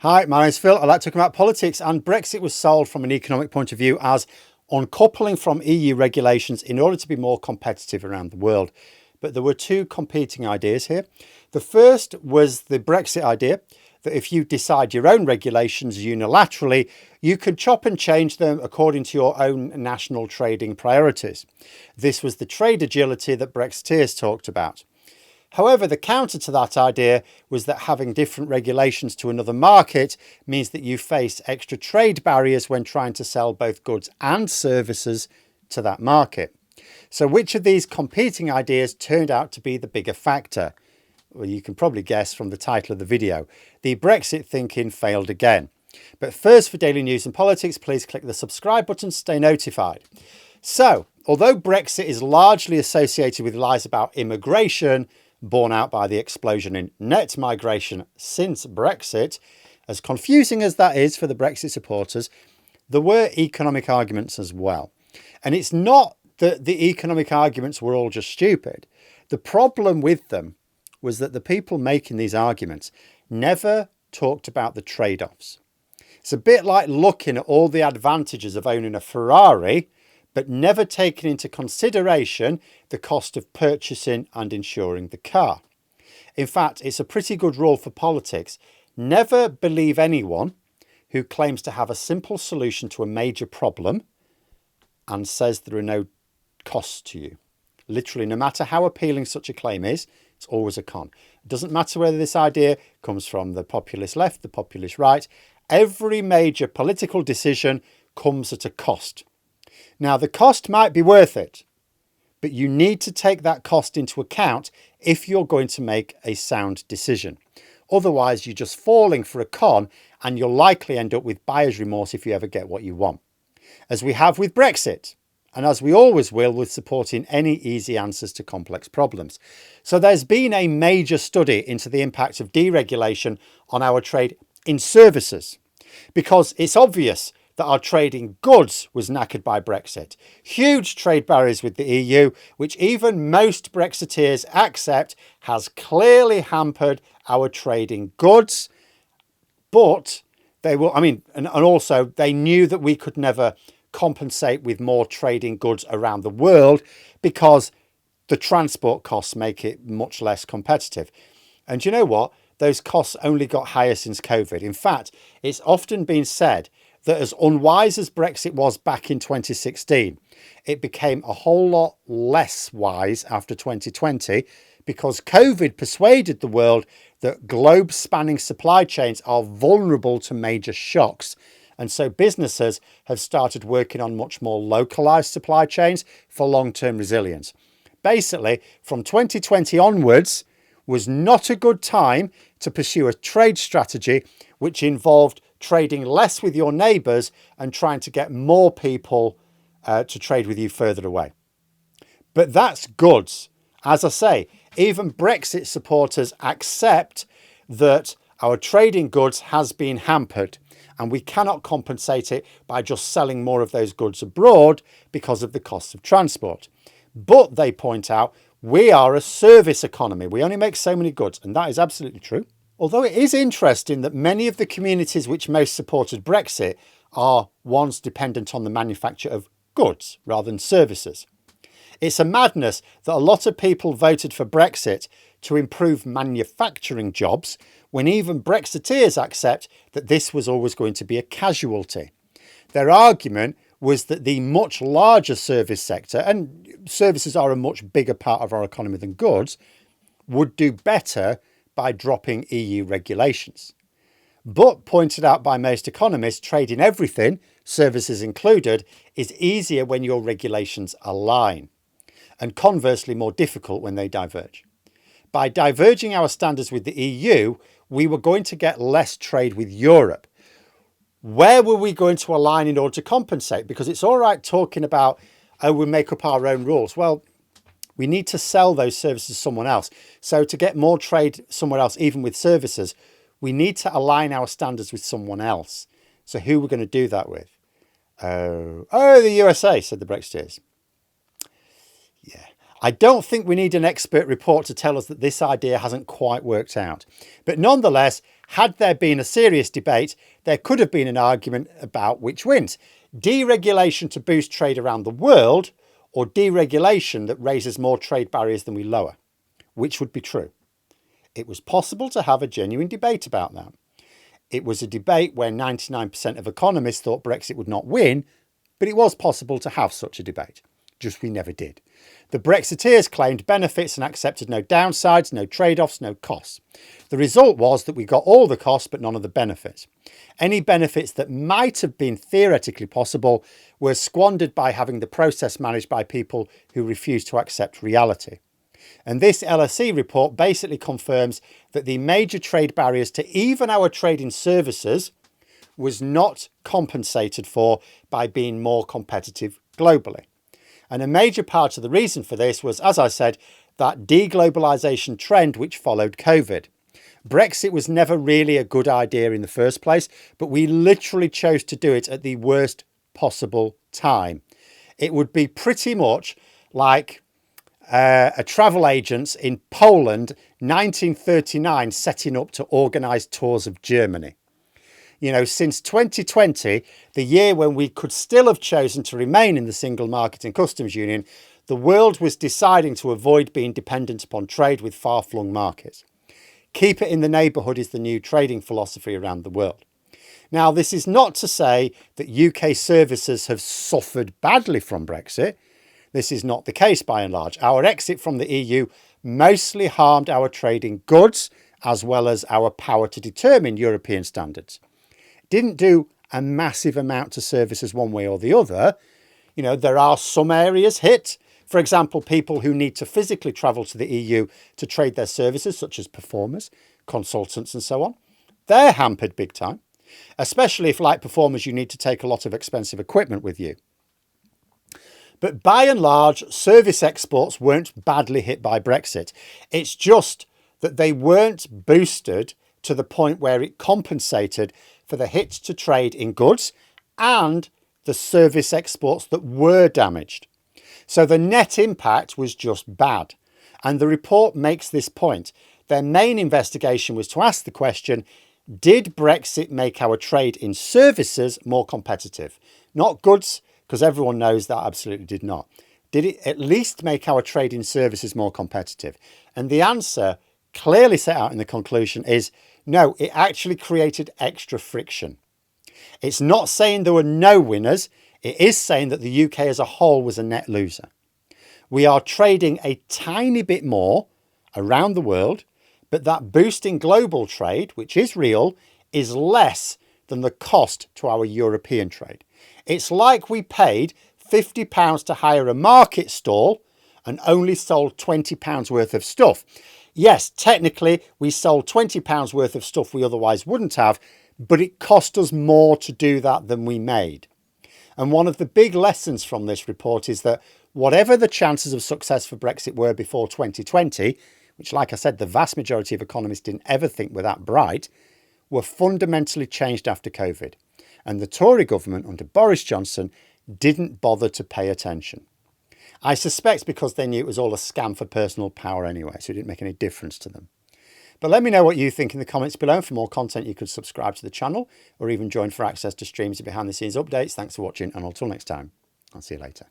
Hi, my name's Phil. I'd like to talk about politics, and Brexit was sold from an economic point of view as uncoupling from EU regulations in order to be more competitive around the world. But there were two competing ideas here. The first was the Brexit idea that if you decide your own regulations unilaterally, you can chop and change them according to your own national trading priorities. This was the trade agility that Brexiteers talked about. However, the counter to that idea was that having different regulations to another market means that you face extra trade barriers when trying to sell both goods and services to that market. So which of these competing ideas turned out to be the bigger factor? Well, you can probably guess from the title of the video. The Brexit thinking failed again. But first, for daily news and politics, please click the subscribe button to stay notified. So, although Brexit is largely associated with lies about immigration, borne out by the explosion in net migration since Brexit, as confusing as that is for the Brexit supporters, there were economic arguments as well. And it's not that the economic arguments were all just stupid. The problem with them was that the people making these arguments never talked about the trade-offs. It's a bit like looking at all the advantages of owning a Ferrari, but never taking into consideration the cost of purchasing and insuring the car. In fact, it's a pretty good rule for politics. Never believe anyone who claims to have a simple solution to a major problem and says there are no costs to you. Literally, no matter how appealing such a claim is, it's always a con. It doesn't matter whether this idea comes from the populist left, the populist right. Every major political decision comes at a cost. Now, the cost might be worth it, but you need to take that cost into account if you're going to make a sound decision. Otherwise, you're just falling for a con and you'll likely end up with buyer's remorse if you ever get what you want. As we have with Brexit, and as we always will with supporting any easy answers to complex problems. So there's been a major study into the impact of deregulation on our trade in services, because it's obvious that our trade in goods was knackered by Brexit. Huge trade barriers with the EU, which even most Brexiteers accept has clearly hampered our trade in goods. But they will, and also they knew that we could never compensate with more trade in goods around the world because the transport costs make it much less competitive. And you know what? Those costs only got higher since COVID. In fact, it's often been said that as unwise as Brexit was back in 2016, it became a whole lot less wise after 2020 because COVID persuaded the world that globe-spanning supply chains are vulnerable to major shocks. And so businesses have started working on much more localized supply chains for long-term resilience. Basically, from 2020 onwards was not a good time to pursue a trade strategy which involved trading less with your neighbours and trying to get more people to trade with you further away. But that's goods. As I say, even Brexit supporters accept that our trade in goods has been hampered and we cannot compensate it by just selling more of those goods abroad because of the cost of transport. But they point out we are a service economy. We only make so many goods, and that is absolutely true. Although it is interesting that many of the communities which most supported Brexit are ones dependent on the manufacture of goods rather than services. It's a madness that a lot of people voted for Brexit to improve manufacturing jobs when even Brexiteers accept that this was always going to be a casualty. Their argument was that the much larger service sector, and services are a much bigger part of our economy than goods, would do better by dropping EU regulations. But pointed out by most economists, trade in everything, services included, is easier when your regulations align, and conversely more difficult when they diverge. By diverging our standards with the EU, we were going to get less trade with Europe. Where were we going to align in order to compensate? Because it's all right talking about, oh, we make up our own rules. Well, we need to sell those services to someone else. So to get more trade somewhere else, even with services, we need to align our standards with someone else. So who are we going to do that with? Oh, the USA, said the Brexiteers. Yeah. I don't think we need an expert report to tell us that this idea hasn't quite worked out. But nonetheless, Had there been a serious debate, there could have been an argument about which wins. Deregulation to boost trade around the world, or deregulation that raises more trade barriers than we lower. Which would be true? It was possible to have a genuine debate about that. It was a debate where 99% of economists thought Brexit would not win, but it was possible to have such a debate. Just we never did. The Brexiteers claimed benefits and accepted no downsides, no trade-offs, no costs. The result was that we got all the costs but none of the benefits. Any benefits that might have been theoretically possible were squandered by having the process managed by people who refused to accept reality. And this LSE report basically confirms that the major trade barriers to even our trade in services was not compensated for by being more competitive globally. And a major part of the reason for this was, as I said, that deglobalization trend which followed COVID. Brexit was never really a good idea in the first place, but we literally chose to do it at the worst possible time. It would be pretty much like a travel agent in Poland, 1939, setting up to organise tours of Germany. You know, since 2020, the year when we could still have chosen to remain in the single market and customs union, the world was deciding to avoid being dependent upon trade with far-flung markets. Keep it in the neighbourhood is the new trading philosophy around the world. Now, this is not to say that UK services have suffered badly from Brexit. This is not the case by and large. Our exit from the EU mostly harmed our trade in goods as well as our power to determine European standards. It didn't do a massive amount to services one way or the other. You know, there are some areas hit. For example, people who need to physically travel to the EU to trade their services, such as performers, consultants and so on. They're hampered big time, especially if, like performers, you need to take a lot of expensive equipment with you. But by and large, service exports weren't badly hit by Brexit. It's just that they weren't boosted to the point where it compensated for the hits to trade in goods and the service exports that were damaged. So the net impact was just bad. And the report makes this point. Their main investigation was to ask the question, did Brexit make our trade in services more competitive? Not goods, because everyone knows that absolutely did not. Did it at least make our trade in services more competitive? And the answer, clearly set out in the conclusion, is no, it actually created extra friction. It's not saying there were no winners. It is saying that the UK as a whole was a net loser. We are trading a tiny bit more around the world, but that boost in global trade, which is real, is less than the cost to our European trade. It's like we paid £50 to hire a market stall and only sold £20 worth of stuff. Yes, technically we sold £20 worth of stuff we otherwise wouldn't have, but it cost us more to do that than we made. And one of the big lessons from this report is that whatever the chances of success for Brexit were before 2020, which, like I said, the vast majority of economists didn't ever think were that bright, were fundamentally changed after COVID. And the Tory government under Boris Johnson didn't bother to pay attention. I suspect because they knew it was all a scam for personal power anyway, so it didn't make any difference to them. But let me know what you think in the comments below. And for more content, you could subscribe to the channel or even join for access to streams and behind the scenes updates. Thanks for watching, and until next time, I'll see you later.